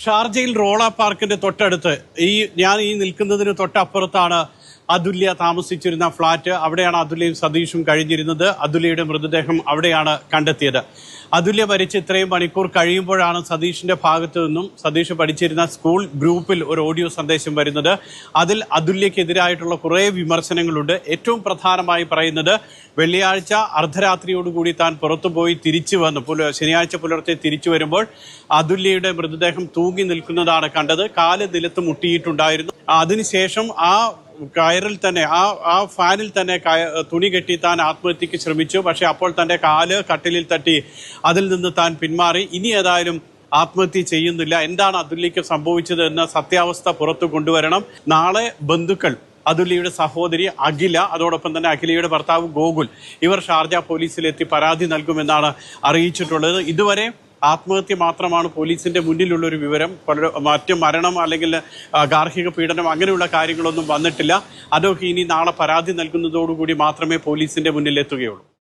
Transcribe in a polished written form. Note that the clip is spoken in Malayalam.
ഷാർജയിൽ റോള പാർക്കിന്റെ തൊട്ടടുത്ത് ഞാൻ നിൽക്കുന്നതിന് തൊട്ടപ്പുറത്താണ് അതുല്യ താമസിച്ചിരുന്ന ഫ്ളാറ്റ്. അവിടെയാണ് അതുല്യയും സതീഷും കഴിഞ്ഞിരുന്നത്. അതുല്യയുടെ മൃതദേഹം അവിടെയാണ് കണ്ടെത്തിയത്. അതുല്യ മരിച്ച് ഇത്രയും മണിക്കൂർ കഴിയുമ്പോഴാണ് സതീഷിന്റെ ഭാഗത്തു നിന്നും സതീഷ് പഠിച്ചിരുന്ന സ്കൂൾ ഗ്രൂപ്പിൽ ഒരു ഓഡിയോ സന്ദേശം വരുന്നത്. അതിൽ അതുല്യക്കെതിരായിട്ടുള്ള കുറേ വിമർശനങ്ങളുണ്ട്. ഏറ്റവും പ്രധാനമായി പറയുന്നത്, വെള്ളിയാഴ്ച അർദ്ധരാത്രിയോടുകൂടി താൻ പുറത്തുപോയി തിരിച്ചു വന്നു, ശനിയാഴ്ച പുലർച്ചെ തിരിച്ചു വരുമ്പോൾ അതുല്യയുടെ മൃതദേഹം തൂങ്ങി നിൽക്കുന്നതാണ് കണ്ടത്. കാല് നിലത്ത് മുട്ടിയിട്ടുണ്ടായിരുന്നു. അതിനുശേഷം ആ കയറിൽ തന്നെ ആ ഫാനിൽ തന്നെ തുണി കെട്ടി താൻ ആത്മഹത്യക്ക് ശ്രമിച്ചു. പക്ഷെ അപ്പോൾ തന്റെ കാല് കട്ടിലിൽ തട്ടി അതിൽ നിന്ന് താൻ പിന്മാറി. ഇനി ഏതായാലും ആത്മഹത്യ ചെയ്യുന്നില്ല. എന്താണ് അതുല്യക്ക് സംഭവിച്ചത് എന്ന സത്യാവസ്ഥ പുറത്തു കൊണ്ടുവരണം. നാളെ ബന്ധുക്കൾ, അതുല്യയുടെ സഹോദരി അഖില, അതോടൊപ്പം തന്നെ അഖിലയുടെ ഭർത്താവ് ഗോകുൽ, ഇവർ ഷാർജ പോലീസിലെത്തി പരാതി നൽകുമെന്നാണ് അറിയിച്ചിട്ടുള്ളത്. ഇതുവരെ ആത്മഹത്യ മാത്രമാണ് പോലീസിന്റെ മുന്നിലുള്ള ഒരു വിവരം. മറ്റ് മരണം അല്ലെങ്കിൽ ഗാർഹിക പീഡനം അങ്ങനെയുള്ള കാര്യങ്ങളൊന്നും വന്നിട്ടില്ല. അതൊക്കെ ഇനി നാളെ പരാതി നൽകുന്നതോടുകൂടി മാത്രമേ പോലീസിന്റെ മുന്നിൽ എത്തുകയുള്ളൂ.